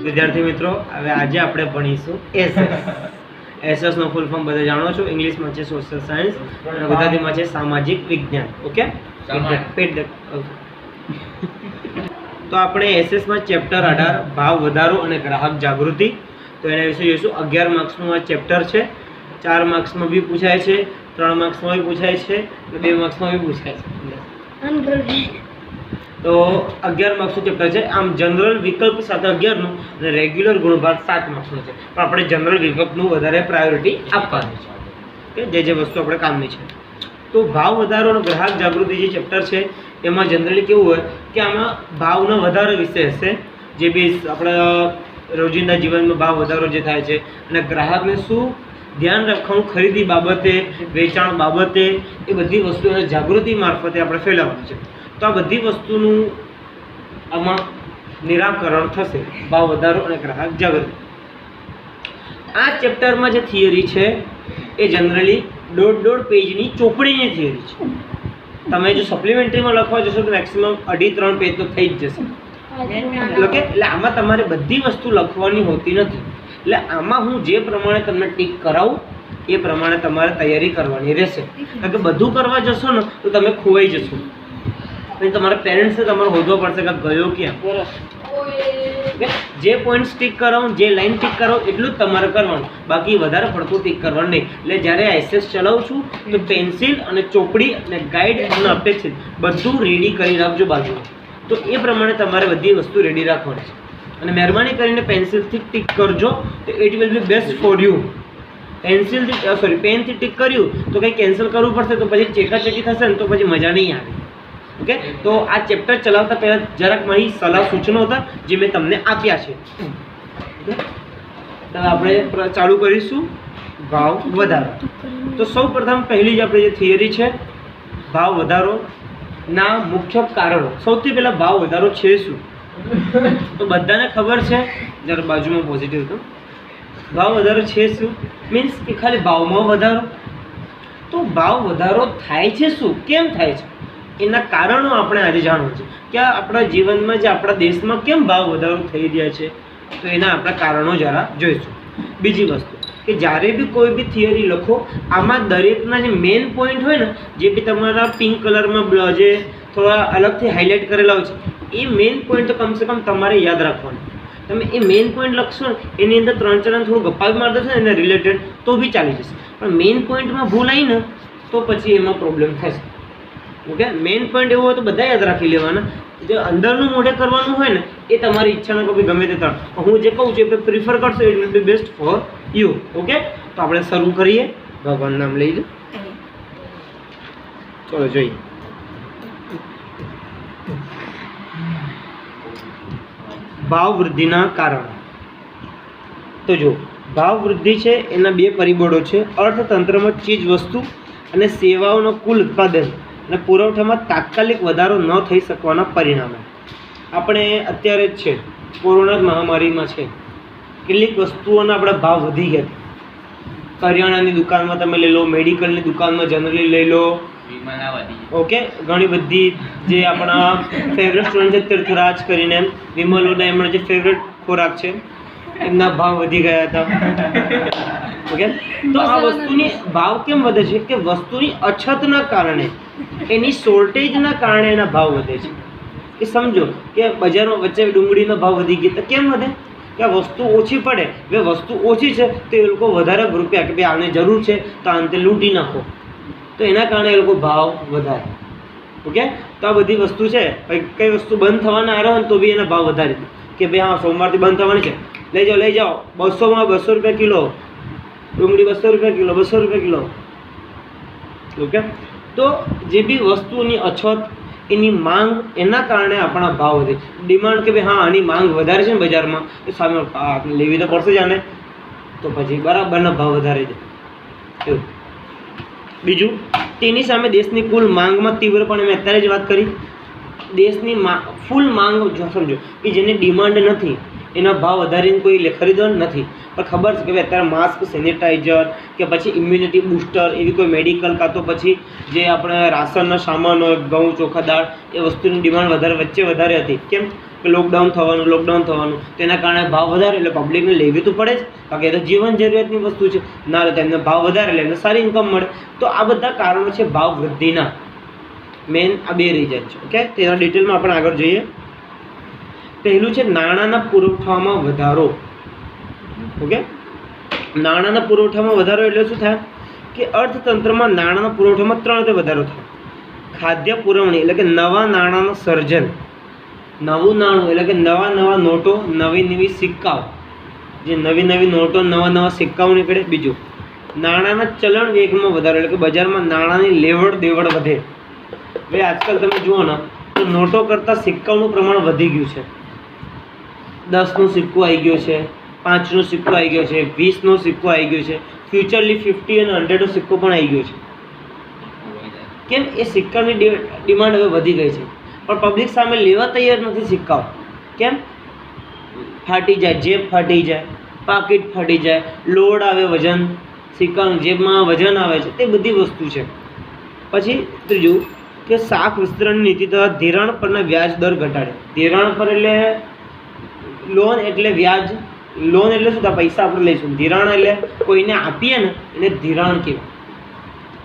વિદ્યાર્થી મિત્રો, હવે આજે આપણે ભણીશું એસએસ નો ફૂલ ફોર્મ બધા જાણો છો. ઇંગ્લિશમાં છે સોશિયલ સાયન્સ અને ગુજરાતીમાં છે સામાજિક વિજ્ઞાન. ઓકે, તો આપણે એસએસ માં ચેપ્ટર 18 ભાવ વધારો અને ગ્રાહક જાગૃતિ, તો એના વિશે જોઈશું. 11 માર્ક્સનું આ ચેપ્ટર છે. 4 માર્ક્સમાં બી પૂછાય છે, 3 માર્ક્સમાં બી પૂછાય છે અને 2 માર્ક્સમાં બી પૂછાય છે. તો 11 માર્ક્સનું ચેપ્ટર છે. આમ જનરલ વિકલ્પ 7/11 નું અને રેગ્યુલર ગુણભાગ 7 માર્ક્સનું છે. પણ આપણે જનરલ વિકલ્પનું વધારે પ્રાયોરિટી આપવાની છે, કે જે વસ્તુ આપણે કામની છે. તો ભાવ વધારો અને ગ્રાહક જાગૃતિ જે ચેપ્ટર છે એમાં જનરલી કેવું હોય કે આમાં ભાવનો વધારો વિશે હશે, જે બી આપણા રોજિંદા જીવનમાં ભાવ વધારો જે થાય છે અને ગ્રાહકને શું ધ્યાન રાખવાનું ખરીદી બાબતે, વેચાણ બાબતે, એ બધી વસ્તુઓને જાગૃતિ મારફતે આપણે ફેલાવવાની છે. તો આ બધી વસ્તુનું આમાં નિરાકરણ થશે, ભાવ વધારો અને ગ્રાહક જાગૃતિ. આ ચેપ્ટરમાં જે થિયરી છે એ જનરલી 1.5 પેજની ચોપડીની થિયરી છે. તમે જો સપ્લિમેન્ટરીમાં લખવા જશો તો મેક્સિમમ 2.5-3 પેજ તો થઈ જ જશે. એટલે આમાં તમારે બધી વસ્તુ લખવાની હોતી નથી. એટલે આમાં હું જે પ્રમાણે તમને ટીક કરાવું એ પ્રમાણે તમારે તૈયારી કરવાની રહેશે. કારણ કે બધું કરવા જશો ને તો તમે ખોવાઈ જશો. તમારા પેરેન્ટ્સને તમારે શોધવો પડશે કે ગયો ક્યાં. જે પોઈન્ટ ટીક કરાવું, જે લાઈન ટીક કરાવું એટલું જ તમારે કરવાનું, બાકી વધારે પડતું ટીક કરવાનું નહીં. એટલે જ્યારે એસએસ ચલાવું છું તો પેન્સિલ અને ચોપડી અને ગાઈડ અને અપેક્ષિત બધું રેડી કરી રાખજો બાજુમાં. તો એ પ્રમાણે તમારે બધી વસ્તુ રેડી રાખવાની છે. અને મહેરબાની કરીને પેન્સિલથી ટીક કરજો, તો it will be best for you. પેનથી ટીક કર્યું તો કંઈ કેન્સલ કરવું પડશે તો પછી ચેકાચેકી થશે ને તો પછી મજા નહીં આવે. ઓકે, તો આ ચેપ્ટર ચલાવતા પહેલાં જરાક મારી સલાહ સૂચનો હતા જે મેં તમને આપ્યા છે. તો આપણે ચાલુ કરીશું ભાવ વધારો. તો સૌ પ્રથમ પહેલી જ આપણે જે થિયરી છે ભાવ વધારોના મુખ્ય કારણો. સૌથી પહેલાં ભાવ વધારો છે શું? તો બધાને ખબર છે, જરા બાજુમાં પોઝિટિવ તો ભાવ વધારો છે શું મીન્સ કે ખાલી ભાવમાં વધારો. તો ભાવ વધારો થાય છે શું, કેમ થાય છે, એના કારણો આપણે આજે જાણવું છે કે આપણા જીવનમાં જે આપણા દેશમાં કેમ ભાવ વધારો થઈ રહ્યા છે. તો એના આપણા કારણો જરા જોઈશું. બીજી વસ્તુ કે જ્યારે બી કોઈ બી થિયરી લખો આમાં દરેકના જે મેઇન પોઈન્ટ હોય ને, જે બી તમારા પિંક કલરમાં જે થોડા અલગથી હાઇલાઇટ કરેલા હોય છે, એ મેઇન પોઈન્ટ તો કમસે કમ તમારે યાદ રાખવાનું. તમે એ મેઇન પોઈન્ટ લખશો ને એની અંદર 3-4 થોડું ગપ્પા મારી દેશો ને એને રિલેટેડ તો બી ચાલી જશે. પણ મેઇન પોઈન્ટમાં ભૂલ આવી ને તો પછી એમાં પ્રોબ્લેમ થશે. ઓકે, મેઇન પોઈન્ટ એવો હોય તો બધા યાદ રાખી લેવાના. જે અંદરનું મોઢે કરવાનું હોય ને એ તમારી ઈચ્છાનો કોઈ ગમે તે ત્રણ, હું જે કહું છું એ પ્રિફર કરશો it will be best for you. Okay, તો આપણે શરૂ કરીએ. ભગવાન નામ લઈ લો. ચલો જોઈએ. ભાવ વૃદ્ધિના કારણો. તો જો ભાવ વૃદ્ધિ છે એના 2 પરિબળો છે. અર્થતંત્રમાં ચીજ વસ્તુ અને સેવાઓનો કુલ ઉત્પાદન અને પુરવઠામાં તાત્કાલિક વધારો ન થઈ શકવાના પરિણામે. આપણે અત્યારે જ છે કોરોના મહામારીમાં છે કેટલીક વસ્તુઓના આપણા ભાવ વધી ગયા. કરિયાણાની દુકાનમાં તમે લઈ લો, મેડિકલની દુકાનમાં જનરલી લઈ લો. ઓકે, ઘણી બધી જે આપણા ફેવરેટ સ્ટુડન્ટ છે તીર્થરાજ કરીને, વિમલોના એમના જે ફેવરેટ ખોરાક છે એમના ભાવ વધી ગયા હતા. ઓકે, તો આ વસ્તુની ભાવ કેમ વધે છે કે વસ્તુની અછતના કારણે, એની શોર્ટેજના કારણે એના ભાવ વધે છે. કે સમજો કે બજારમાં વચ્ચે ડુંગળીનો ભાવ વધી ગયો તો કેમ વધે કે આ વસ્તુ ઓછી પડે. હવે વસ્તુ ઓછી છે તો એ લોકો વધારે રૂપિયા કે ભાઈ આને જરૂર છે તો આને લૂંટી નાખો, તો એના કારણે એ લોકો ભાવ વધારે. ઓકે, તો આ બધી વસ્તુ છે. કઈ વસ્તુ બંધ થવાના આવ્યો હોય તો બી એના ભાવ વધારે કે ભાઈ હા સોમવારથી બંધ થવાની છે, લઈ જાઓ 200માં 200 રૂપિયા કિલો ડુંગળી, 200 રૂપિયા કિલો, 200 રૂપિયા કિલો. ઓકે, તો જે બી વસ્તુની અછત, એની માંગ, એના કારણે આપણા ભાવ વધે. ડિમાન્ડ કે ભાઈ હા આની માંગ વધારે છે ને બજારમાં, એ સામે લેવી તો પડશે જ આને, તો પછી બરાબરના ભાવ વધારે છે. એવું. બીજું, તેની સામે દેશની કુલ માંગમાં તીવ્રપણે મેં અત્યારે જ વાત કરી, દેશની ફૂલ માંગ જો સમજો કે જેની ડિમાન્ડ નથી એનો ભાવ વધારીને કોઈ ખરીદવાનું નથી, પણ ખબર છે કે ભાઈ અત્યારે માસ્ક, સેનિટાઈઝર કે પછી ઇમ્યુનિટી બૂસ્ટર એવી કોઈ મેડિકલ કાં તો પછી જે આપણે રાશનનો સામાન હોય, ઘઉં, ચોખા, દાળ, એ વસ્તુની ડિમાન્ડ વચ્ચે વધારે હતી. કેમ કે લોકડાઉન થવાનું તો એના કારણે ભાવ વધારે, એટલે પબ્લિકને લેવી તો પડે જ, કારણ કે એ તો જીવન જરૂરિયાતની વસ્તુ છે. ના લે તો એમને ભાવ વધારે, એટલે એમને સારી ઇન્કમ મળે. તો આ બધા કારણો છે ભાવ વૃદ્ધિના. મેન આ 2 રીઝન છે. ઓકે, તેના ડિટેલમાં આપણે આગળ જોઈએ. પહેલું છે નાણાંના પુરવઠામાં વધારો. ઓકે, નાણાંના પુરવઠામાં વધારો એટલે શું થાય કે અર્થતંત્રમાં નાણાંના પુરવઠામાં 3 રીતે વધારો થાય. ખાદ્ય પુરવણી એટલે કે નવા નાણાંનું સર્જન, નવું નાણું એટલે કે નવા નોટો, નવી સિક્કાઓ, જે નવી નોટો, નવા સિક્કાઓ નીકળે. બીજું, નાણાંના ચલણ વેગમાં વધારો એટલે કે બજારમાં નાણાંની લેવડ દેવડ વધે. હવે આજકાલ તમે જુઓ ને તો નોટો કરતાં સિક્કાઓનું પ્રમાણ વધી ગયું છે. 10નો સિક્કો આવી ગયો છે, 5નો સિક્કો આવી ગયો છે, 20નો સિક્કો આવી ગયો છે, ફ્યુચરલી 50 અને 100નો સિક્કો પણ આવી ગયો છે. કેમ? એ સિક્કાની ડિમાન્ડ હવે વધી ગઈ છે, પણ પબ્લિક સામે લેવા તૈયાર નથી સિક્કાઓ. કેમ? ફાટી જાય, જેબ ફાટી જાય, પાકીટ ફાટી જાય, લોડ આવે, વજન, સિક્કાનું જેબમાં વજન આવે છે, તે બધી વસ્તુ છે. પછી ત્રીજું કે શાખ વિસ્તરણની નીતિ દ્વારા ધિરાણ પરના વ્યાજ દર ઘટાડે. ધિરાણ પર એટલે લોન એટલે વ્યાજ. લોન એટલે શું થાય? પૈસા આપણે લઈશું. ધિરાણ એટલે કોઈને આપીએ ને એટલે ધિરાણ કહેવાય.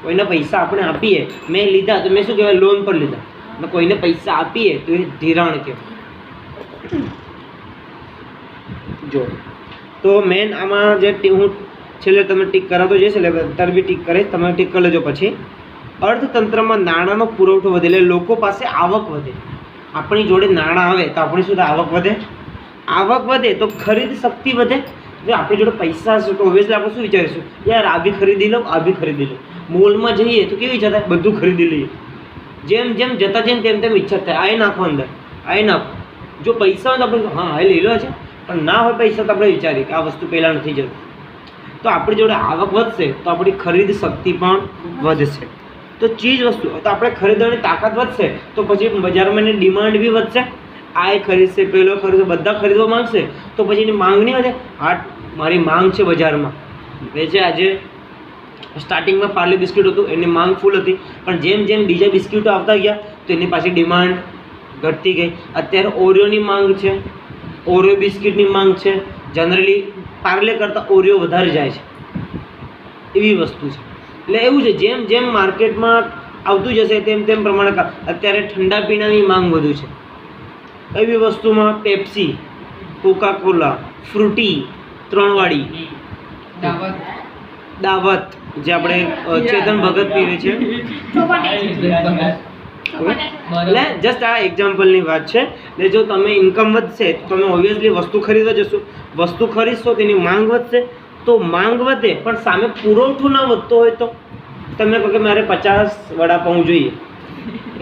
કોઈને પૈસા આપણે આપીએ, મેં લીધા તો મેં શું કહેવાય? લોન પર લીધા. અને કોઈને પૈસા આપીએ તો એ ધિરાણ કહેવાય. જો તો મેન આમાં જે હું છેલ્લે તમે ટીક કરાવતો જઈશ, એટલે અત્યારે બી ટીક કરે, તમે ટીક કરી લેજો. પછી અર્થતંત્રમાં નાણાંનો પુરવઠો વધે એટલે લોકો પાસે આવક વધે. આપણી જોડે નાણાં આવે તો આપણી શું થાય? આવક વધે. આવક વધે તો ખરીદ શક્તિ વધે. જો આપણી જોડે પૈસા હશે તો ઓબ્વિયસલી આપણે શું વિચારીશું? યાર આ બી ખરીદી લઉં, આ બી ખરીદી લઉં. મોલમાં જઈએ તો કેવી ઈચ્છા થાય? બધું ખરીદી લઈએ. જેમ જતા જઈને તેમ ઈચ્છા થાય આ નાખો અંદર, આ નાખો. જો પૈસા હોય તો આપણે હા એ લઈ લો છે, પણ ના હોય પૈસા તો આપણે વિચારીએ કે આ વસ્તુ પહેલાં નથી જરૂર. તો આપણી જોડે આવક વધશે તો આપણી ખરીદ શક્તિ પણ વધશે. તો ચીજ વસ્તુ તો આપણે ખરીદવાની તાકાત વધશે તો પછી બજારમાં એની ડિમાન્ડ બી વધશે. આ એ ખરીદશે, પેલો ખરીદશે, બધા ખરીદવા માંગશે તો પછી એની માંગ નહીં વધે. હા, મારી માંગ છે બજારમાં. વેચે આજે સ્ટાર્ટિંગમાં પાર્લે બિસ્કિટ હતું, એની માંગ ફૂલ હતી, પણ જેમ બીજા બિસ્કિટો આવતા ગયા તો એની પાછી ડિમાન્ડ ઘટતી ગઈ. અત્યારે ઓરિયોની માંગ છે, ઓરિયો બિસ્કિટની માંગ છે. જનરલી પાર્લે કરતાં ઓરિયો વધારે જાય છે, એવી વસ્તુ છે. એટલે એવું છે, જેમ માર્કેટમાં આવતું જશે તેમ પ્રમાણે. અત્યારે ઠંડા પીણાની માંગ વધુ છે. એવી વસ્તુમાં પેપ્સી, કોકાકોલા, ફ્રૂટી 3 વાળી, દાવત જે આપણે ચેતન ભગત પીવે છે. એટલે જસ્ટ આ એક્ઝામ્પલની વાત છે. એટલે જો તમે ઇન્કમ વધશે તો તમે ઓબ્વિયસલી વસ્તુ ખરીદવા જશો. વસ્તુ ખરીદશો તેની માંગ વધશે, તો માંગ વધે પણ સામે પુરવઠો ના વધતો હોય તો તમે કહો કે મારે 50 વડાપાઉં જોઈએ,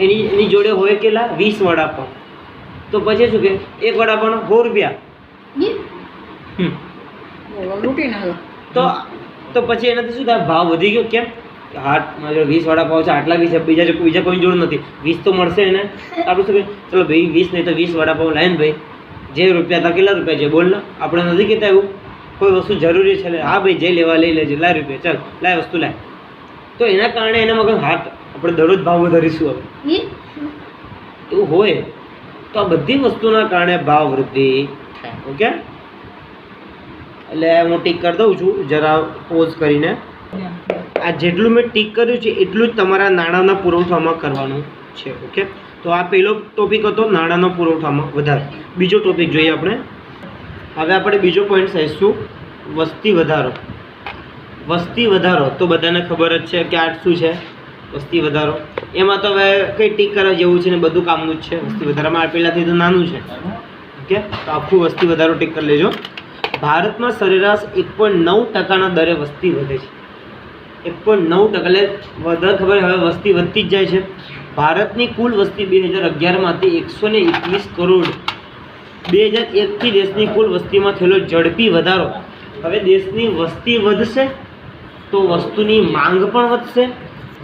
એની જોડે હોય કેટલા? 20 વડાપાઉં. તો પછી શું કે એક વડાપાઉં 100 રૂપિયા. તો પછી એનાથી શું થાય? ભાવ વધી ગયો. કેમ? હા, મારી જોડે 20 વડાપાઉં છે, આટલા બી છે, બીજા કોઈ જોડે નથી, 20 તો મળશે એને. આપણે શું કહે? ચલો ભાઈ 20 નહીં તો 20 વડાપાઉં લાવીને ભાઈ જે રૂપિયા હતા, કેટલા રૂપિયા છે બોલ ને. આપણે નથી કહેતા એવું કોઈ વસ્તુ જરૂરી છે, હા ભાઈ જે લેવા લઈ લેજે, લાય રૂપિયા, ચાલ લાય વસ્તુ લાય. તો એના કારણે એના મગજ હાથ આપણે દરરોજ ભાવ વધારીશું હવે એવું હોય તો આ બધી વસ્તુના કારણે ભાવ વૃદ્ધિ થાય. ઓકે, એટલે હું ટીક કરી દઉં છું જરા પોઝ કરીને. આ જેટલું મેં ટીક કર્યું છે એટલું જ તમારા નાણાંના પુરવઠામાં કરવાનું છે. ઓકે, તો આ પહેલો ટોપિક હતો નાણાંનો પુરવઠામાં વધારો. બીજો ટોપિક જોઈએ આપણે. હવે આપણે બીજો પોઈન્ટ લઈશું વસ્તી વધારો. વસ્તી વધારો તો બધાને ખબર જ છે કે આ શું છે? વસ્તી વધારો. એમાં તો હવે કંઈ ટીક કરવા જેવું છે ને, બધું કામનું જ છે. વસ્તી વધારામાં પહેલાંથી તો નાનું છે. ઓકે, તો આખું વસ્તી વધારો ટીક કરી લેજો. ભારતમાં સરેરાશ 1.9% દરે વસ્તી વધે છે. 1.9% એટલે વધારે ખબર, હવે વસ્તી વધતી જ જાય છે. ભારતની કુલ વસ્તી 2011માંથી 121 કરોડ. 2001થી દેશની કુલ વસ્તીમાં થયેલો ઝડપી વધારો. હવે દેશની વસ્તી વધશે તો વસ્તુની માંગ પણ વધશે.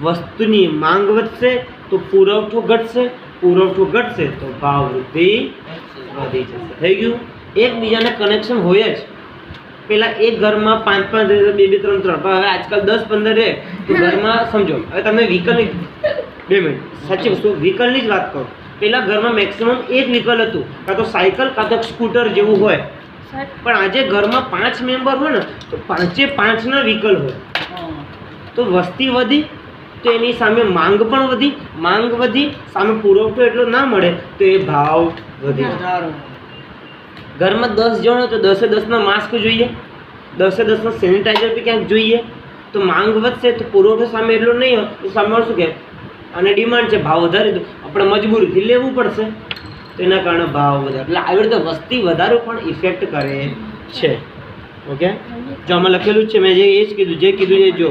વસ્તુની માંગ વધશે તો પુરવઠો ઘટશે. પુરવઠો ઘટશે તો ભાવ વૃદ્ધિ વધી જશે. થઈ ગયું? એકબીજાને કનેક્શન હોય જ. પેલા એક ઘરમાં 5-5 રહે, 2-2, 3-3, પણ હવે આજકાલ 10-15 રહે તો ઘરમાં સમજો. હવે તમે વ્હીકલની 2 મિનિટ સાચી વસ્તુ વ્હીકલની જ વાત કરો. પેલા ઘરમાં મેક્સિમમ એક વ્હીકલ હતું, કાં તો સાયકલ કાં તો સ્કૂટર જેવું હોય. પણ આજે ઘરમાં 5 મેમ્બર હોય ને તો 5-5ના વ્હીકલ હોય. તો વસ્તી વધી તો એની સામે માંગ પણ વધી, માંગ વધી સામે પુરવઠો એટલો ના મળે તો એ ભાવ વધે. ઘરમાં 10 જણ હોય તો 10-10ના માસ્ક જોઈએ, 10-10ના સેનિટાઈઝર બી ક્યાંક જોઈએ. તો માંગ વધશે તો પુરવઠો સામે એટલો નહીં હોય તો સામે શું કહે અને ડિમાન્ડ છે, ભાવ વધારે તો આપણે મજબૂરીથી લેવું પડશે. તો એના કારણે ભાવ વધારે. એટલે આવી રીતે વસ્તી વધારો પણ ઇફેક્ટ કરે છે. ઓકે, જો આમાં લખેલું જ છે, મેં એ જ કીધું છે. જો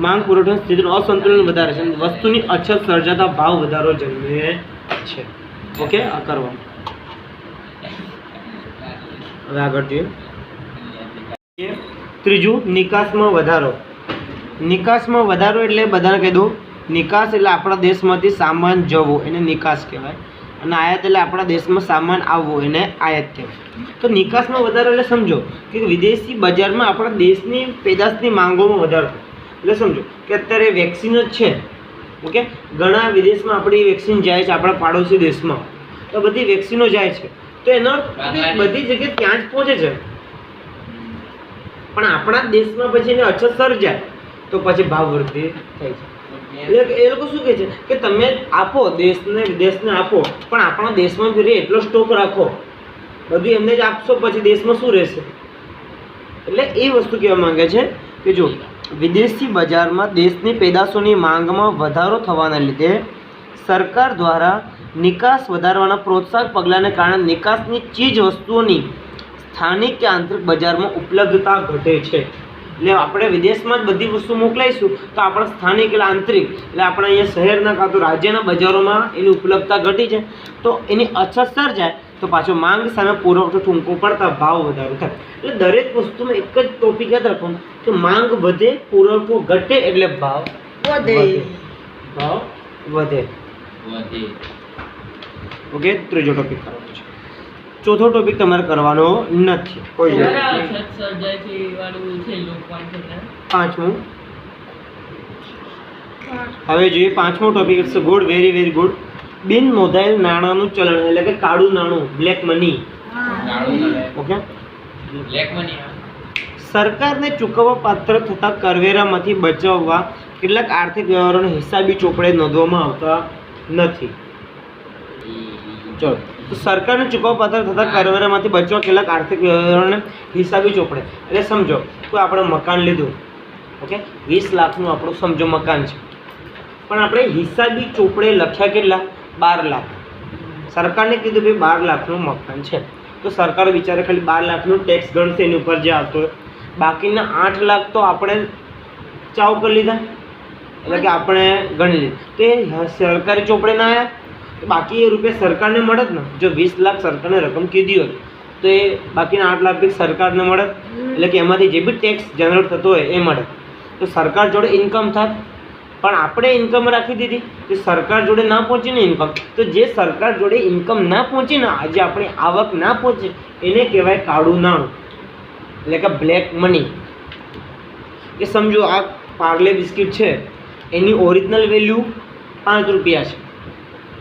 માંગ પુરવઠા સ્થિતિનું અસંતુલન વધારે છે, વસ્તુની અછત સર્જાતા ભાવ વધારો જન્મે છે. ઓકે, આ કરવાનું. હવે આગળ જોઈએ. ત્રીજું, નિકાસમાં વધારો. નિકાસમાં વધારો એટલે બધાને કહી દઉં, નિકાસ એટલે આપણા દેશમાંથી સામાન જવો એને નિકાસ કહેવાય, અને આયાત એટલે આપણા દેશમાં સામાન આવવો એને આયાત કહેવાય. તો નિકાસમાં વધારો એટલે સમજો કે વિદેશી બજારમાં આપણા દેશની પેદાશની માંગોમાં વધારો. એટલે સમજો કે અત્યારે વેક્સિન જ છે. ઓકે, ઘણા વિદેશમાં આપણી વેક્સિન જાય છે, આપણા પાડોશી દેશમાં તો બધી વેક્સિનો જાય છે. તો એનો બધી જગ્યાએ ત્યાં જ પહોંચે છે, પણ આપણા દેશમાં પછી એને અછત સર્જાય તો પછી ભાવ વૃદ્ધિ થાય છે. એટલે એ લોકો શું કહે છે કે તમે આપો દેશને આપો, પણ આપણા દેશમાં ફરી એટલો સ્ટોક રાખો, બધું એમને જ આપશો પછી દેશમાં શું રહેશે. એટલે એ વસ્તુ કહેવા માંગે છે કે જો વિદેશી બજારમાં દેશની પેદાશોની માંગમાં વધારો થવાના લીધે સરકાર દ્વારા નિકાસ વધારવાના પ્રોત્સાહક પગલાંને કારણે નિકાસની ચીજ વસ્તુઓની સ્થાનિક કે આંતરિક બજારમાં ઉપલબ્ધતા ઘટે છે. એટલે આપણે વિદેશમાં જ બધી વસ્તુ મોકલાઈશું તો આપણા સ્થાનિક એટલે આંતરિક એટલે આપણા અહીંયા શહેરના કાં તો રાજ્યના બજારોમાં એની ઉપલબ્ધતા ઘટી છે, તો એની અછત સર્જાય તો પાછો માંગ સામે પુરવઠો ટૂંકો પડતા ભાવ વધારો થાય. એટલે દરેક વસ્તુમાં એક જ ટોપિક યાદ રાખવાનું કે માંગ વધે પુરવઠો ઘટે એટલે ભાવ વધે. ભાવ વધે. ઓકે, ત્રીજો ટોપિક કરવાનો છે. ચોથો ટોપિક તમારે કરવાનો નથી. કોઈ પાંચમું. હવે જોઈએ પાંચમો topic. It's good, very very good. બિન નોંધાયેલ નાણાંનું ચલણ એટલે કે કાળું નાણું, બ્લેક મની. ઓકે, સરકારને ચૂકવવા પાત્ર થતા કરવેરામાંથી બચાવવા કેટલાક આર્થિક વ્યવહારોને હિસાબી ચોપડે નોંધવામાં આવતા નથી. ચલો, તો સરકારને ચૂકવવા પાત્ર થતા કરવેરામાંથી બચવા કેટલાક આર્થિક વ્યવહારોને હિસાબી ચોપડે એટલે સમજો કોઈ આપણે મકાન લીધું. ઓકે, 20 લાખનું આપણું સમજો મકાન છે, પણ આપણે હિસાબી ચોપડે લખ્યા કેટલા 12 લાખ. સરકારને કીધું ભાઈ 12 લાખનું મકાન છે, તો સરકાર વિચારે ખાલી 12 લાખનું ટેક્સ ગણશે એની ઉપર જે આવતો હોય, બાકીના 8 લાખ તો આપણે ચાવ કરી લીધા, એટલે કે આપણે ગણી લીધું. તો એ સરકારી ચોપડે ના આવ્યા, બાકી એ રૂપિયા સરકારને મળે જ ને. જો 20 લાખ સરકારને રકમ કીધી હોય તો એ બાકીના 8 લાખ બી સરકારને મળે, એટલે કે એમાંથી જે બી ટેક્સ જનરેટ થતો હોય એ મળે. તો સરકાર જોડે ઇન્કમ થાત, પણ આપણે ઇન્કમ રાખી દીધી તો સરકાર જોડે ના પહોંચીને ઇન્કમ. તો જે સરકાર જોડે ઇન્કમ ના પહોંચી ને, આજે આપણી આવક ના પહોંચે એને કહેવાય કાળું નાણું, એટલે કે બ્લેક મની. કે સમજો આ પાર્લે બિસ્કિટ છે એની ઓરિજિનલ વેલ્યુ 5 રૂપિયા છે,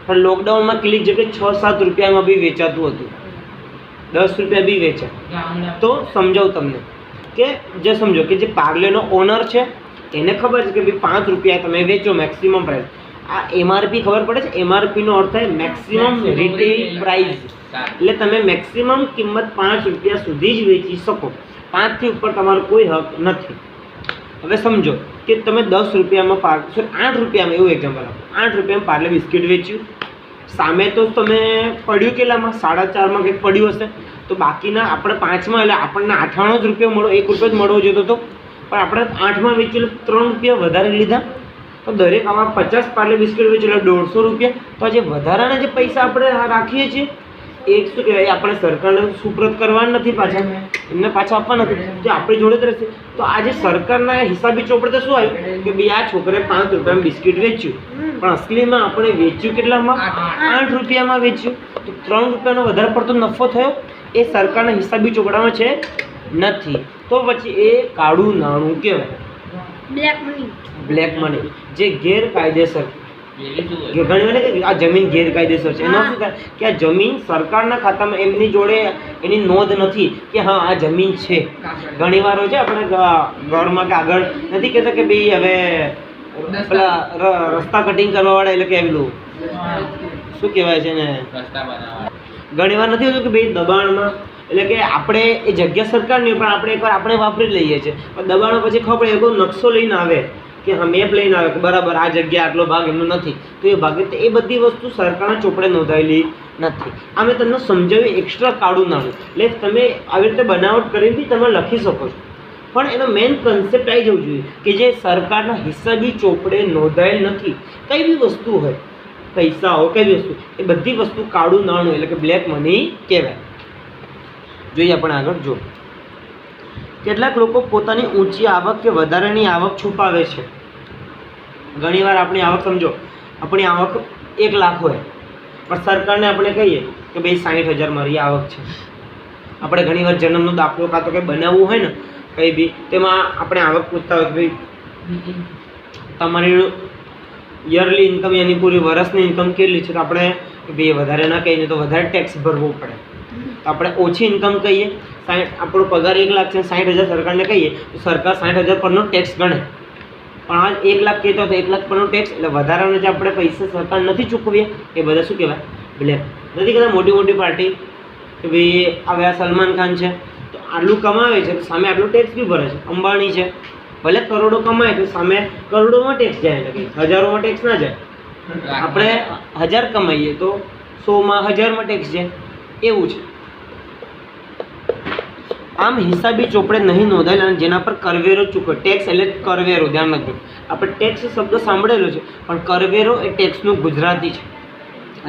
પણ લોકડાઉનમાં કેટલીક જગ્યાએ 6-7 રૂપિયામાં બી વેચાતું હતું, 10 રૂપિયા બી વેચાય. તો સમજાવું તમને કે જે સમજો કે જે પાર્લેનો ઓનર છે એને ખબર છે કે ભાઈ 5 રૂપિયા તમે વેચો મેક્સિમમ પ્રાઇસ. આ એમઆરપી ખબર પડે છે. એમઆરપી નો અર્થ થાય મેક્સિમમ રિટેલ પ્રાઇસ, એટલે તમે મેક્સિમમ કિંમત 5 રૂપિયા સુધી જ વેચી શકો, 5 થી ઉપર તમારો કોઈ હક નથી. હવે સમજો કે તમે 10 રૂપિયામાં 8 રૂપિયામાં, એવું એક્ઝામ્પલ આપો, 8 રૂપિયામાં પાર્લે બિસ્કિટ વેચ્યું, સામે તો તમે પડ્યું કેટલામાં 4.5માં કંઈક પડ્યું હશે, તો બાકીના આપણે 5માં એટલે આપણને 98 જ રૂપિયા મળો, 1 રૂપિયા જ મળવો જોઈતો હતો, પણ આપણે 8માં વેચ્યું એટલે 3 રૂપિયા વધારે લીધા. તો દરેક આમાં 50 પાર્લે બિસ્કિટ વેચ્યું એટલે 150 રૂપિયા. તો જે વધારાના જે પૈસા આપણે રાખીએ છીએ એ શું કહેવાય, આપણે સરકારને સુપ્રત કરવાના નથી, પાછા એમને પાછા આપવા નથી, જે આપણી જોડે જ રહેશે. તો આજે સરકારના હિસાબી ચોપડે શું આવ્યું કે ભાઈ આ છોકરે 5 રૂપિયામાં બિસ્કિટ વેચ્યું, પણ અસલીમાં આપણે વેચ્યું કેટલામાં 8 રૂપિયામાં વેચ્યું. તો 3 રૂપિયાનો વધારે પડતો નફો થયો. એ સરકારના હિસાબી ચોપડામાં છે નથી, તો પછી એ કાળું નાણું કહેવાય. બ્લેક મની જે ગેરકાયદેસર, ઘણી વાર આ જમીન ગેરકાયદેસર છે, એનો શું થાય કે આ જમીન સરકારના ખાતામાં એમની જોડે એની નોંધ નથી કે હા આ જમીન છે. ઘણી વાર હોય છે આપણે ઘરમાં કે આગળ નથી કહેતા કે ભાઈ હવે પેલા રસ્તા કટિંગ કરવા વાળા એટલે કે પેલું શું કહેવાય છે ને, ઘણી વાર નથી હોતું કે ભાઈ દબાણમાં એટલે કે આપણે એ જગ્યા સરકારની પણ આપણે એકવાર આપણે વાપરી લઈએ છીએ, પણ દબાણમાં પછી ખબર પડે એવો નકશો લઈને આવે કે હા મેપ લઈને આવે કે બરાબર આ જગ્યા આટલો ભાગ એમનો નથી, તો એ ભાગ એ બધી વસ્તુ સરકારના ચોપડે નોંધાયેલી નથી. આ મેં તમને સમજાવ્યું એક્સ્ટ્રા કાળું નાણું, એટલે તમે આવી રીતે બનાવટ કરીને બી તમે લખી શકો છો, પણ એનો મેઇન કન્સેપ્ટ આવી જવું જોઈએ કે જે સરકારના હિસાબી ચોપડે નોંધાયેલ નથી, કઈ બી વસ્તુ હોય, પૈસા હોય કઈ બી વસ્તુ, એ બધી વસ્તુ કાળું નાણું એટલે કે બ્લેક મની કહેવાય. જોઈએ આપણે આગળ જો, કેટલાક લોકો પોતાની ઊંચી આવક કે વધારાની આવક છુપાવે છે. ઘણીવાર આપણી આવક સમજો, આપણી આવક 1 લાખ હોય પણ સરકારને આપણે કહીએ કે ભાઈ 60,000 મારી આવક છે. આપણે ઘણીવાર જન્મનો દાખલો કાં તો કંઈ બનાવવું હોય ને કંઈ બી, તેમાં આપણે આવક પૂછતા હોય કે ભાઈ તમારી યરલી ઇન્કમ યાની પૂરી વર્ષની ઇન્કમ કેટલી છે, તો આપણે ભાઈ વધારે ના કહીએ તો વધારે ટેક્સ ભરવો પડે, તો આપણે ઓછી ઇન્કમ કહીએ. 60 આપણો પગાર 1 લાખ છે, 60,000 સરકારને કહીએ તો સરકાર 60,000 પરનો ટેક્સ ગણે, પણ આ 1 લાખ કહેતો તો 1 લાખ પરનો ટેક્સ, એટલે વધારાના જે આપણે પૈસા સરકાર નથી ચૂકવીએ એ બધા શું કહેવાય બ્લેક. નથી કહેતા મોટી મોટી પાર્ટી કે ભાઈ હવે આ સલમાન ખાન છે તો આટલું કમાવે છે તો સામે આટલું ટેક્સ બી ભરે છે. અંબાણી છે ભલે કરોડો કમાય તો સામે કરોડોમાં ટેક્સ જાય, એટલે હજારોમાં ટેક્સ ના જાય. આપણે 1000 કમાઈએ તો 100માં 1000માં ટેક્સ જાય, એવું છે. આમ હિસાબી ચોપડે નહીં નોંધાયેલ અને જેના પર કરવેરો ચૂકવે, ટેક્સ એટલે કરવેરો, ધ્યાન રાખજો. આપણે ટેક્સ શબ્દ સાંભળેલો છે પણ કરવેરો એ ટેક્સનું ગુજરાતી છે.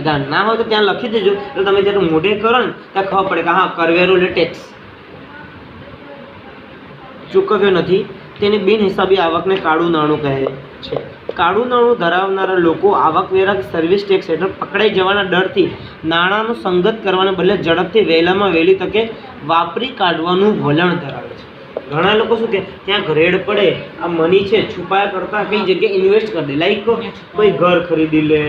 ધ્યાન ના હોય તો ત્યાં લખી દેજો, તો તમે જ્યારે મોઢે કરો ને ત્યાં ખબર પડે કે હા કરવેરો એટલે ટેક્સ. ચૂકવ્યો નથી તેને બિનહિસાબી આવકને કાળું નાણું કહે છે. કાળું નાણું ધરાવનારા લોકો આવકવેરા સર્વિસ ટેક્સ હેઠળ પકડાઈ જવાના ડરથી નાણાંનો સંગત કરવાને બદલે ઝડપથી વહેલામાં વહેલી તકે વાપરી કાઢવાનું વલણ ધરાવે છે. ઘણા લોકો શું કે ત્યાં રેડ પડે આ મની છે છુપાયા કરતાં કઈ જગ્યાએ ઇન્વેસ્ટ કરી દે, લાઈક કોઈ ઘર ખરીદી લે,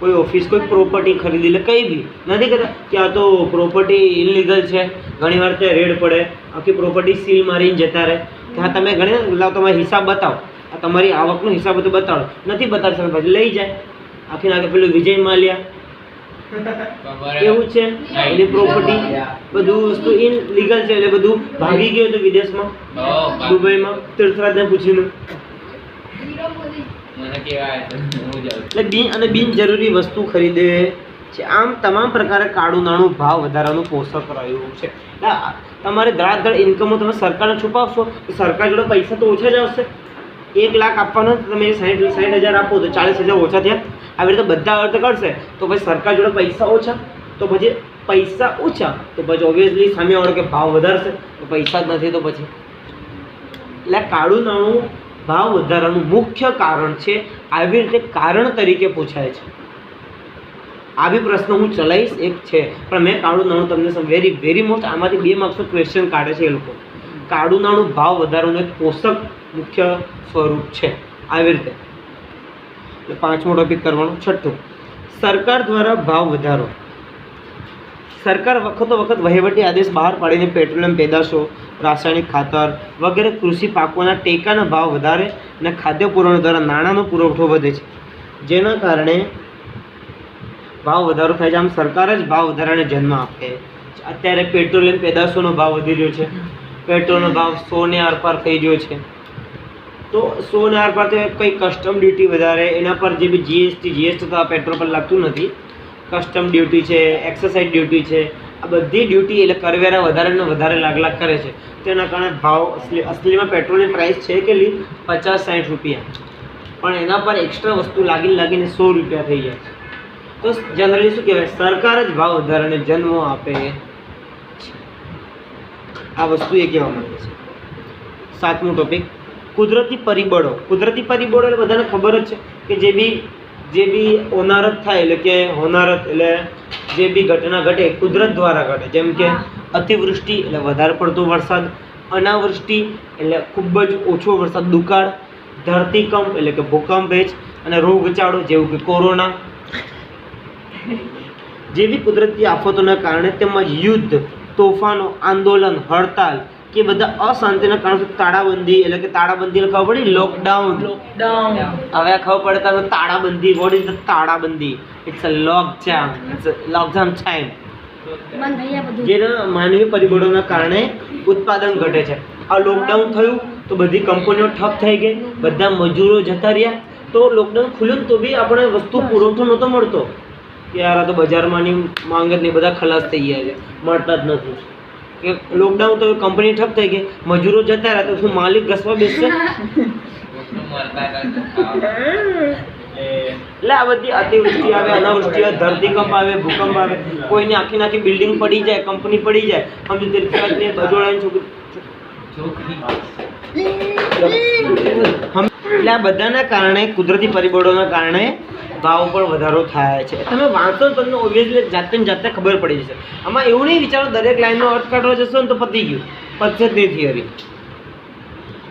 કોઈ ઓફિસ, કોઈ પ્રોપર્ટી ખરીદી લે, કંઈ બી નથી કહેતા કે આ તો પ્રોપર્ટી ઇનલીગલ છે. ઘણીવાર ત્યાં રેડ પડે, આખી પ્રોપર્ટી સીલ મારીને જતા રહે કે હા તમે ઘણી લાવ તમારો હિસાબ બતાવો, આ તમારી આવકનો હિસાબ બધું બતાવો, નથી બતાવી શકતા પછી લઈ જાય આખી નાખે. પેલું વિજય માલ્યા એવું છે, એની પ્રોપર્ટી બધું વસ્તુ ઇનલીગલ છે એટલે બધું ભાગી ગયું હતું વિદેશમાં, દુબઈમાં તીર્થરાજને પૂછીને. એટલે બિનજરૂરી વસ્તુ ખરીદે છે. આમ તમામ પ્રકારે કાળું નાણું ભાવ વધારાનું પોષક રહ્યું છે. તમારે ધડાધડ ઇન્કમો તમે સરકારને છુપાવશો તો સરકાર જોડે પૈસા તો ઓછા જ આવશે. 1 લાખ આપવાનો તમે 60,000 આપો તો 40,000 ઓછા થયા. આવી રીતે બધા અર્થ કરશે તો પછી સરકાર જોડે પૈસા ઓછા, તો પછી પૈસા ઓછા તો પછી ઓબ્વિયસલી સામે વાળો કે ભાવ વધારશે, તો પૈસા જ નથી તો પછી. એટલે કાળું નાણું ભાવ વધારાનું મુખ્ય કારણ છે. આવી રીતે કારણ તરીકે પૂછાય છે. આ બી પ્રશ્ન હું ચલાવીશ, એક છે પણ મેં કાળું નાણું તમને વેરી વેરી મોસ્ટ આમાંથી 2 માર્ક્સનો ક્વેશ્ચન કાઢે છે એ લોકો. કાળું નાણું ભાવ વધારાનું એક પોષક મુખ્ય સ્વરૂપ છે. આવી રીતે 5મો ટોપિક કરવાનો. 6થું, સરકાર દ્વારા ભાવ વધારો. સરકાર વખતો વખત વહીવટી આદેશ બહાર પાડીને પેટ્રોલિયમ પેદાશો, રાસાયણિક ખાતર વગેરે કૃષિ પાકોના ટેકાના ભાવ વધારે અને ખાદ્ય પુરવઠા દ્વારા નાણાંનો પુરવઠો વધે છે, જેના કારણે ભાવ વધારો થાય છે. આમ સરકાર જ ભાવ વધારાને જન્મ આપે. અત્યારે પેટ્રોલિયમ પેદાશોનો ભાવ વધી રહ્યો છે, પેટ્રોલનો ભાવ 100 ને આરપાર થઈ ગયો છે. તો 100 ને આરપાર તો કંઈ કસ્ટમ ડ્યુટી વધારે, એના પર જે બી જીએસટી તો આ પેટ્રોલ પર લાગતું નથી. કસ્ટમ ડ્યુટી છે, એક્સસાઇઝ ડ્યુટી છે, આ બધી ડ્યુટી એટલે કરવેરા વધારે ને વધારે લાગ કરે છે. તેના કારણે ભાવ અસલીમાં પેટ્રોલની પ્રાઇસ છે કેટલી 50-60 રૂપિયા, પણ એના પર એક્સ્ટ્રા વસ્તુ લાગીને 100 રૂપિયા થઈ જાય છે. તો જનરલી શું કહેવાય, સરકાર જ ભાવ વધારાને જન્મ આપે છે. આ વસ્તુ એ કહેવા માંગે છે. 7મો ટોપિક, કુદરતી પરિબળો. કુદરતી પરિબળો એટલે બધાને ખબર જ છે કે જે બી હોનારત થાય એટલે કે હોનારત એટલે જે બી ઘટના ઘટે કુદરત દ્વારા ઘટે, જેમ કે અતિવૃષ્ટિ એટલે વધારે પડતો વરસાદ, અનાવૃષ્ટિ એટલે ખૂબ જ ઓછો વરસાદ, દુકાળ, ધરતીકંપ એટલે કે ભૂકંપ, અને રોગચાળો જેવું કે કોરોના જેવી કુદરતી આફતોના કારણે તેમજ યુદ્ધ, તોફાનો, આંદોલન, હડતાલ કે બધા અશાંતિના કારણે તાળાબંધી એટલે કે તાળાબંધી ખબર પડી, લોકડાઉન. હવે ખબર પડે તો તાળાબંધી, વોટ ઇઝ ધ તાળાબંધી? It's a lockdown, it's a lockdown time. જેના માનવીય પરિબળોના કારણે ઉત્પાદન ઘટે છે. આ લોકડાઉન થયું તો બધી કંપનીઓ ઠપ થઈ ગઈ, બધા મજૂરો જતા રહ્યા. તો લોકડાઉન ખુલ્યું તો બી આપણે વસ્તુ પુરવઠો નહોતો મળતો કે યાર આ તો બજારમાંની માંગ જ નહીં, બધા ખલાસ થઈ ગયા છે, મળતા જ નથી. કે લોકડાઉન તો કંપની ઠપ થઈ ગઈ, મજૂરો જતા રહ્યા, તો શું માલિક ઘસવા બેસશે? એટલે આ બધી અતિવૃષ્ટિ આવે, અનાવૃષ્ટિ આવે, ધરતીકંપ આવે, ભૂકંપ આવે, કોઈની આખી આખી બિલ્ડિંગ પડી જાય, કંપની પડી જાય, સમજો બજોડાની છોકરી. એટલે આ બધાના કારણે, કુદરતી પરિબળોના કારણે ભાવ પર વધારો થાય છે. તમે વાંચો તો તમને ઓબ્વિયસલી જાતે ને જાતે ખબર પડી જશે. આમાં એવું નહીં વિચારો દરેક લાઈનનો અર્થ કાઢવા જશો ને તો પતી ગયું, પતશે જ નહીં થિયરી.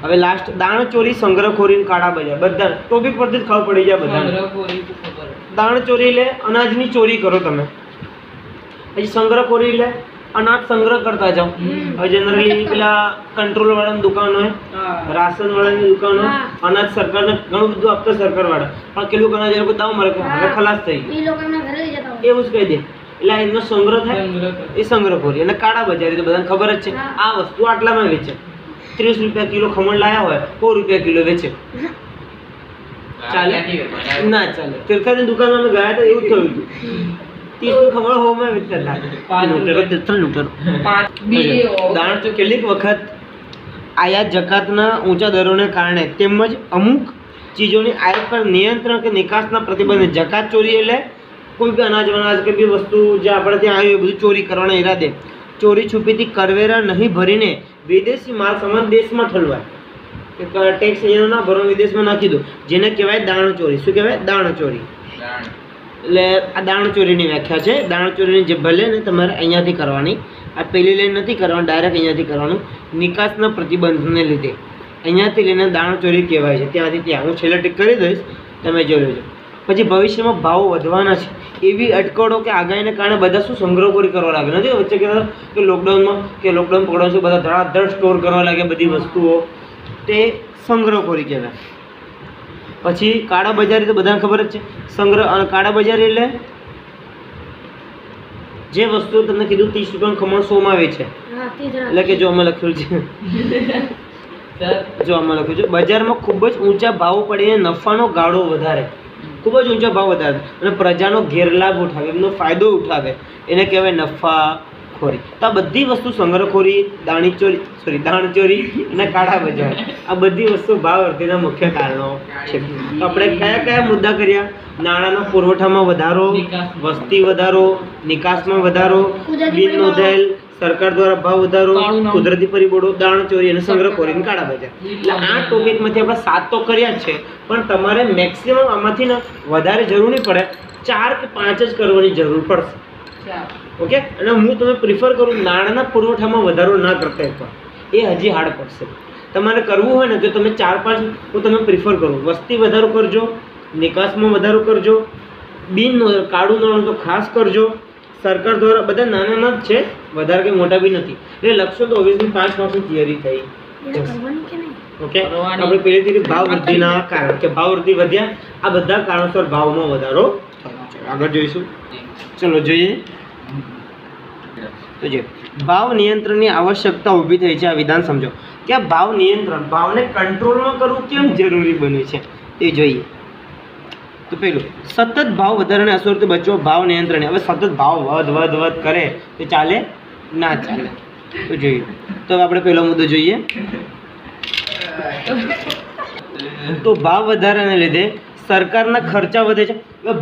હવે લાસ્ટ દાણચોરી, સંગ્રહખોરી, કાળા બજાર, બધા ટોપિક પરથી જ ખબર પડી જાય બધા. દાણચોરી એટલે અનાજની ચોરી કરો તમે, પછી સંગ્રહખોરી એટલે અનાજ સંગ્રહ કરતા જાઓ. હવે જનરલી પેલા કંટ્રોલ વાળાની દુકાન હોય, રાશન વાળાની દુકાન હોય, અનાજ સરકારને ઘણું બધું આપતા સરકાર વાળા, પણ કેટલું અનાજ એ લોકો દાવ મારે હવે ખલાસ થઈ ગયું એવું જ કહી દે. એટલે એનો સંગ્રહ થાય એ સંગ્રહખોરી. અને કાળા બજારી તો બધાને ખબર જ છે, આ વસ્તુ આટલામાં વેચે, 30 રૂપિયા કિલો ખમણ લાયા હોય, 100 રૂપિયા કિલો વેચે. ચાલે? ના ચાલે. તીર્થાની દુકાનમાં અમે ગયા હતા એવું થયું હતું, 30 ખબર હોમાં વેચતા દાણ. તો કેટલીક વખત આયાત જકાતના ઊંચા દરોને કારણે તેમજ અમુક ચીજોની આયાત પર નિયંત્રણ કે નિકાસના પ્રતિબંધ. જકાત ચોરી એટલે કોઈ બી અનાજ કે બી વસ્તુ જે આપણે ત્યાં આવી હોય બધું ચોરી કરવાના ઈરાદે ચોરી છુપીથી કરવેરા નહીં ભરીને વિદેશી માલ સામાન દેશમાં ઠલવાય, કે ટેક્સ અહીંયા ના ભરો, વિદેશમાં નાખી દો, જેને કહેવાય દાણચોરી. શું કહેવાય? દાણચોરી. એટલે આ દાણચોરીની વ્યાખ્યા છે. દાણચોરીની જે ભલે ને તમારે અહીંયાથી કરવાની, આ પહેલી લાઈન નથી કરવાની, ડાયરેક્ટ અહીંયાથી કરવાનું. નિકાસના પ્રતિબંધને લીધે અહીંયાથી લઈને દાણચોરી કહેવાય છે. ત્યાંથી ત્યાં હું છેલ્લે ટીક કરી દઈશ, તમે જોઈ લેજો. પછી ભવિષ્યમાં ભાવ વધવાના છે એવી અટકળો કે આગાહીને કારણે બધા શું સંગ્રહખોરી કરવા લાગે. નથી વચ્ચે કહેતા કે લોકડાઉન પકડવાનું છે, બધા ધડાધડ સ્ટોર કરવા લાગે બધી વસ્તુઓ, તે સંગ્રહખોરી કહેવાય. પછી કાળા બજારી તો બધાને ખબર જ છે. સંગ્રહ અને કાળા બજારી એટલે જે વસ્તુ તમને કીધું 30 રૂપિયાનું ખમણ 100 માં વેચે, એટલે કે જો આમાં લખ્યું છે, બજારમાં ખૂબ જ ઊંચા ભાવ પડીને નફાનો ગાળો વધારે, ખૂબ જ ઊંચા ભાવ વધારે અને પ્રજાનો ગેરલાભ ઉઠાવે, એમનો ફાયદો ઉઠાવે, એને કહેવાય નફાખોરી. તો આ બધી વસ્તુ સંગ્રહખોરી, દાણચોરી અને કાળા બજાર, આ બધી વસ્તુ ભાવ વૃદ્ધિના મુખ્ય કારણો છે. તો આપણે કયા કયા મુદ્દા કર્યા? નાણાંના પુરવઠામાં વધારો, વસ્તી વધારો, નિકાસમાં વધારો, બિન નોંધાયેલ સરકાર દ્વારા ભાવ વધારો, કુદરતી પરિબળો, દાણચોરી અને સંગ્રહખોરી અને કાળા બજાર. એટલે આ ટોપિકમાંથી આપણે 7 તો કર્યા જ છે, પણ તમારે મેક્સિમમ આમાંથી ને વધારે જરૂર નહીં પડે, 4 કે 5 જ કરવાની જરૂર પડશે. ઓકે? અને હું તમે પ્રિફર કરું નાણાંના પુરવઠામાં વધારો ના કરતા એક વાર, એ હજી હાર્ડ પડશે. તમારે કરવું હોય ને તો તમે 4-5 હું તમે પ્રિફર કરું. વસ્તી વધારો કરજો, નિકાસમાં વધારો કરજો, બિન કાળું નાણું તો ખાસ કરજો. સરકાર દ્વારા બધા નાના જ છે, વધારે કંઈ મોટા બી નથી. એટલે લખશો તો ઓબ્વિયસલી 5 માર્ક્સની થિયરી થઈ. ઓકે? આપણે પહેલેથી ભાવ વૃદ્ધિના કારણ કે ભાવ વૃદ્ધિ વધ્યા, આ બધા કારણોસર ભાવમાં વધારો થયો છે. આગળ જોઈશું. ચલો જોઈએ. તો જે ભાવ નિયંત્રણની આવશ્યકતા ઊભી થઈ છે, આ વિધાન સમજો કે આ ભાવ નિયંત્રણ, ભાવને કંટ્રોલમાં કરવું કેમ જરૂરી બન્યું છે એ જોઈએ. તો પેલું સતત ભાવ વધારાને અસરથી બચવો, ભાવ નિયંત્રણ. હવે સતત ભાવ વધ કરે તો ચાલે? ના ચાલે. તો જોઈએ. તો આપણે પહેલો મુદ્દો જોઈએ. તો ભાવ વધારાને લીધે સરકારના ખર્ચા વધે છે.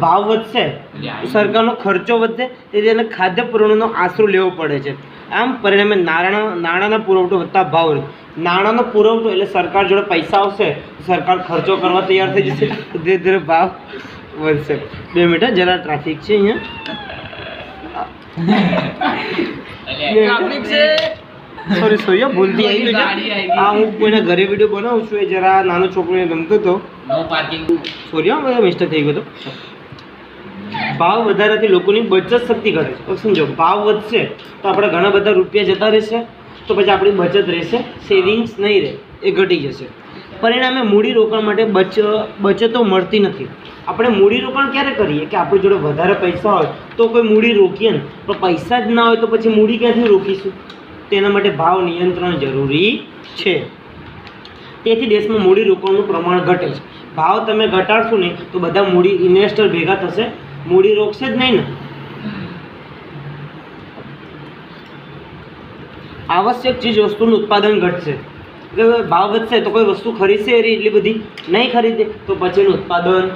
ભાવ વધશે, સરકારનો ખર્ચો વધશે, તેથી એને ખાદ્ય પુરવઠાનો આશરો લેવો પડે છે. આમ પરિણામે નાણાંના પુરવઠો વધતા ભાવ. નાણાંનો પુરવઠો એટલે સરકાર જોડે પૈસા આવશે, સરકાર ખર્ચો કરવા તૈયાર થઈ જશે, ધીરે ધીરે ભાવ વધશે. 2 મિનિટ, જરા ટ્રાફિક છે અહીંયા. સોરી ભૂલથી આવી ગયું છે. આ હું કોઈના ઘરે વિડીયો બનાવું છું, એ જરા નાનો છોકરો રમતો હતો. સોરી હા, મિસ્ટેક થઈ ગયો હતો. ભાવ વધારાથી લોકોની બચત શક્તિ ઘટે છે. સમજો, ભાવ વધશે તો આપણે ઘણા બધા રૂપિયા જતા રહેશે, તો પછી આપણી બચત રહેશે, સેવિંગ્સ નહીં રહે, એ ઘટી જશે. પરિણામે મૂડી રોકાણ માટે બચતો મળતી નથી. આપણે મૂડી રોકાણ ક્યારે કરીએ કે આપણી જોડે વધારે પૈસા હોય તો કોઈ મૂડી રોકીએ ને, પણ પૈસા જ ના હોય તો પછી મૂડી ક્યાંથી રોકીશું? તેના માટે ભાવ નિયંત્રણ જરૂરી છે. તેથી દેશમાં મૂડી રોકાણનું પ્રમાણ ઘટે છે. ભાવ તમે ઘટાડશો નહીં તો બધા મૂડી ઇન્વેસ્ટર ભેગા થશે, મૂડી રોકશે જ નહીં ને. આવશ્યક ચીજ વસ્તુનું ઉત્પાદન ઘટશે. ભાવ વધશે તો કોઈ વસ્તુ ખરીદશે એટલી બધી નહીં ખરીદે તો પછી એનું ઉત્પાદન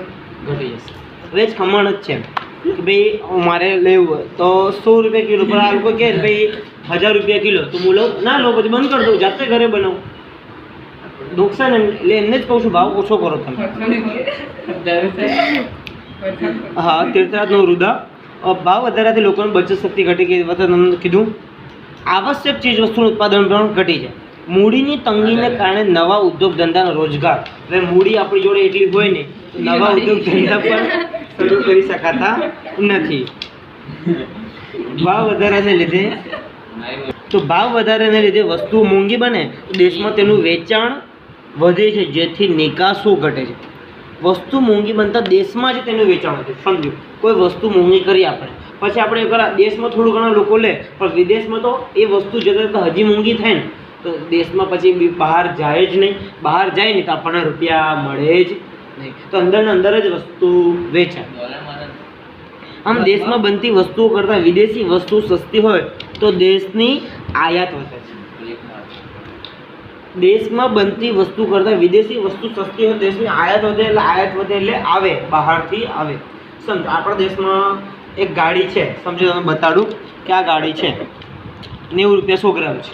ઘટી જશે. હવે જ ખમણ જ છે કે ભાઈ મારે લેવું હોય તો 100 રૂપિયા કિલો, પણ આ લોકો કહે ભાઈ 1000 રૂપિયા કિલો, તો હું લઉં ના લો, પછી બંધ કરી દઉં, જાતે ઘરે બનાવું. નુકસાન એટલે એમને જ કહું છું ભાવ ઓછો કરો તમે. હા, તીર્થરાજનો રુદા. ભાવ વધારાથી લોકોની બચત શક્તિ ઘટી ગઈ. તમને કીધું આવશ્યક ચીજ વસ્તુનું ઉત્પાદન પણ ઘટી જાય. મૂડીની તંગીને કારણે નવા ઉદ્યોગ ધંધાનો રોજગાર, હવે મૂડી આપણી જોડે એટલી હોય ને તો નવા ઉદ્યોગ ધંધા પણ શરૂ કરી શકાતા નથી. ભાવ વધારાને લીધે વસ્તુઓ મોંઘી બને તો દેશમાં તેનું વેચાણ વધે છે, જેથી નિકાસો ઘટે છે. વસ્તુ મોંઘી બનતા દેશમાં જ તેનું વેચાણ વધે. સમજો, કોઈ વસ્તુ મોંઘી કરી આપણે, પછી આપણે દેશમાં થોડું ઘણા લોકો લે, પણ વિદેશમાં તો એ વસ્તુ જતાં હજી મોંઘી થાય ને તો દેશમાં પછી બહાર જાય જ નહીં. બહાર જાય નહીં તો આપણને રૂપિયા મળે જ નહીં, તો અંદર જ વસ્તુ વેચાય. આમ દેશમાં બનતી વસ્તુઓ કરતાં વિદેશી વસ્તુ સસ્તી હોય તો દેશની આયાત વધે છે. દેશમાં બનતી વસ્તુ કરતાં વિદેશી વસ્તુ સસ્તી હોય દેશની આયાત વધે, એટલે આયાત વધે એટલે આવે, બહારથી આવે. સમજો, આપણા દેશમાં એક ગાડી છે, સમજો તમે બતાડું કે આ ગાડી છે 90 રૂપિયા 100 ગ્રામ છે,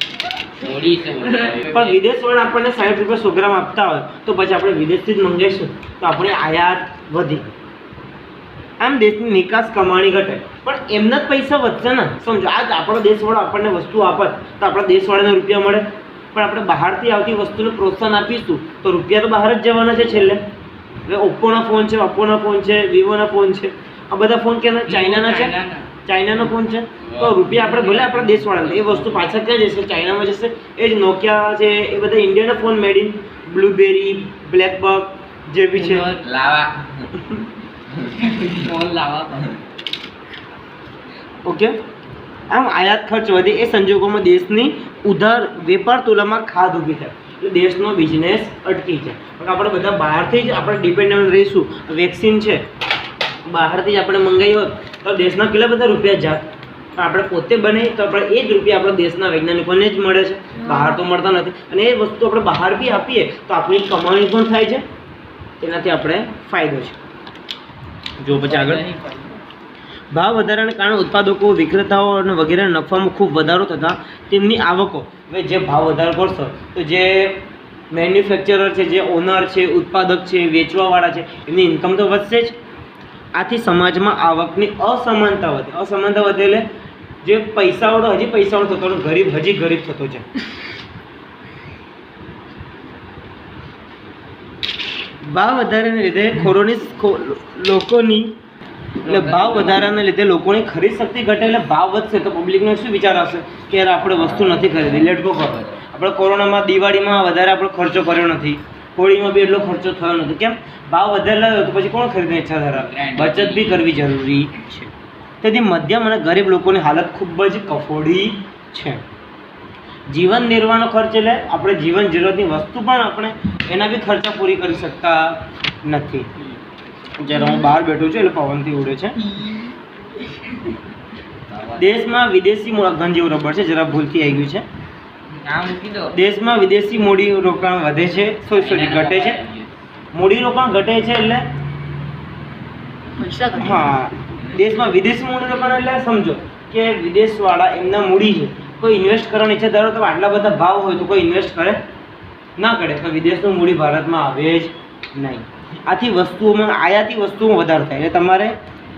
પણ વિદેશવાળા આપણને 60 રૂપિયા 100 ગ્રામ આપતા હોય તો પછી આપણે વિદેશથી જ મંગાવીશું તો આપણી આયાત વધી. આમ દેશની નિકાસ કમાણી ઘટે, પણ એમના જ પૈસા વધશે ને. સમજો, આજ આપણો દેશવાળો આપણને વસ્તુ આપે તો આપણા દેશવાળાને રૂપિયા મળે, પણ આપણે બહારથી આવતી વસ્તુને પ્રોત્સાહન આપીશું તો રૂપિયા તો બહાર જ જવાના છે છેલ્લે. હવે ઓપ્પોના ફોન છે, ઓપ્પોના ફોન છે, વિવોના ફોન છે, આ બધા ફોન કેના ચાઇનાના છે, ચાઇનાનો ફોન છે, તો રૂપિયા આપણે ભલે આપણા દેશવાળાને, એ વસ્તુ પાછળ ક્યાં જશે? ચાઇનામાં જશે. એ જ નોકિયા છે, એ બધા ઇન્ડિયાના phone made in blueberry, blackbuck જે બી છે ઓકે. આમ આયાત ખર્ચ વધે, એ સંજોગોમાં દેશની ઉધાર વેપાર તુલનામાં ખાધ ઊભી થાય, એટલે દેશનો બિઝનેસ અટકી જાય. પણ આપણે બધા બહારથી જ આપણે ડિપેન્ડન્ટ રહીશું. વેક્સિન છે બહારથી જ આપણે મંગાવી હોત તો દેશના કેટલા બધા રૂપિયા જાત, પણ આપણે પોતે બનાવી તો આપણે એ જ રૂપિયા આપણા દેશના વૈજ્ઞાનિકોને જ મળે છે, બહાર તો મળતા નથી. અને એ વસ્તુ આપણે બહાર બી આપીએ તો આપણી કમાણી પણ થાય છે, તેનાથી આપણે ફાયદો છે. જો પછી આગળ, ભાવ વધારાને કારણે ઉત્પાદકો, વિક્રેતાઓ અને વગેરે નફામાં ખૂબ વધારો થતાં તેમની આવકો, હવે જે ભાવ વધારો કરશો તો જે મેન્યુફેક્ચરર છે, જે ઓનર છે, ઉત્પાદક છે, વેચવાવાળા છે, એમની ઇન્કમ તો વધશે જ. આથી સમાજમાં આવકની અસમાનતા વધે. અસમાનતા વધે એટલે જે પૈસાવાળો હજી પૈસાવાળો થતો, ગરીબ હજી ગરીબ થતો છે. ભાવ વધારાને લીધે ભાવ વધારાને લીધે લોકોની ખરીદ શક્તિ ઘટે, એટલે ભાવ વધશે તો પબ્લિકનો શું વિચાર આવશે કે યાર આપણે વસ્તુ નથી ખરીદી, લેટ ગો કરો. આપણે કોરોનામાં, દિવાળીમાં વધારે આપણે ખર્ચો કર્યો નથી, હોળીમાં બી એટલો ખર્ચો થયો નથી. કેમ? ભાવ વધારે લાવ્યો તો પછી કોણ ખરીદવાની ઈચ્છા ધરાવે? બચત બી કરવી જરૂરી છે. તેથી મધ્યમ અને ગરીબ લોકોની હાલત ખૂબ જ કફોડી છે. જીવન નિર્વાહનો ખર્ચ એટલે આપણે જીવન જરૂરતની વસ્તુ પણ આપણે એના બી ખર્ચા પૂરી કરી શકતા નથી. જ્યારે હું બહાર બેઠું છું એટલે પવનથી ઉડે છે. દેશમાં વિદેશી ગન જેવું રબર છે, જરા ભૂલથી આવી ગયું છે. દેશમાં વિદેશી મૂડી રોકાણ વધે છે, ઘટે છે. મૂડી રોકાણ ઘટે છે એટલે હા, દેશમાં વિદેશી મૂડી રોકાણ એટલે સમજો કે વિદેશવાળા એમના મૂડી છે, કોઈ ઇન્વેસ્ટ કરવાની ઈચ્છા ધરાવે તો આટલા બધા ભાવ હોય તો કોઈ ઇન્વેસ્ટ કરે ના કરે, તો વિદેશનું મૂડી ભારતમાં આવે જ નહીં. આથી વસ્તુઓમાં, આયાતી વસ્તુઓમાં વધારો થાય, એટલે તમારે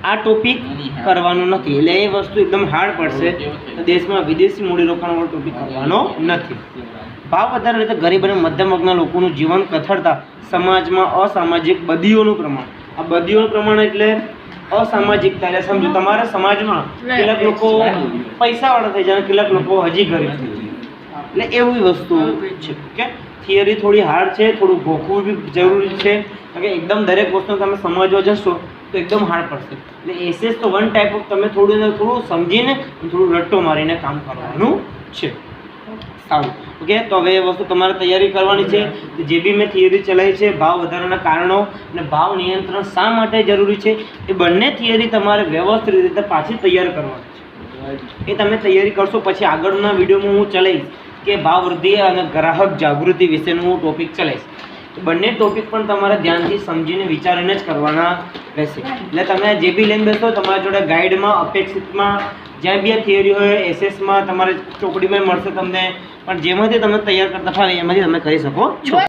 આ ટોપિક કરવાનો નથી, એટલે એ વસ્તુ એકદમ હાર્ડ પડશે. તો દેશમાં વિદેશી મૂડીરોકાણવાળો ટોપિક કરવાનો નથી. ભાવ વધારે રીતે ગરીબ અને મધ્યમ વર્ગના લોકોનું જીવન કથળતા સમાજમાં અસામાજિક બદીઓનું પ્રમાણ. આ બદીઓનું પ્રમાણ એટલે અસામાજિકતા. એટલે સમજો તમારા સમાજમાં કેટલાક લોકો પૈસાવાળા થઈ જાય, કેટલાક લોકો હજી ગરીબ થઈ જાય, એટલે એવી વસ્તુ છે. ઓકે, થિયરી થોડી હાર્ડ છે, થોડું ગોખવું બી જરૂરી છે, કારણ કે એકદમ દરેક વસ્તુ તમે સમજવા જશો તો એકદમ હાર્ડ પડશે. એટલે એસએસ તો વન ટાઈપ ઓફ તમે થોડું સમજીને થોડું રટ્ટો મારીને કામ કરવાનું છે. સારું, ઓકે. તો હવે એ વસ્તુ તમારે તૈયારી કરવાની છે. જે બી મેં થિયરી ચલાવી છે, ભાવ વધારાના કારણો અને ભાવ નિયંત્રણ શા માટે જરૂરી છે, એ બંને થિયરી તમારે વ્યવસ્થિત રીતે પાછી તૈયાર કરવાની છે. એ તમે તૈયારી કરશો પછી આગળના વિડીયોમાં હું ચલાવીશ કે ભાવ વૃદ્ધિ અને ગ્રાહક જાગૃતિ વિશેનું હું ટોપિક ચલાવીશ. બંને ટોપિક પણ તમારે ધ્યાનથી સમજીને વિચારીને જ કરવાના રહેશે. એટલે તમે જે બી લઈને બેસો તમારા જોડે ગાઈડમાં, અપેક્ષિતમાં, જ્યાં બી આ થિયરી હોય, એસએસમાં તમારે ચોપડીમાં મળશે તમને, પણ જેમાંથી તમે તૈયાર કરતા ફાવે એમાંથી તમે કરી શકો છો.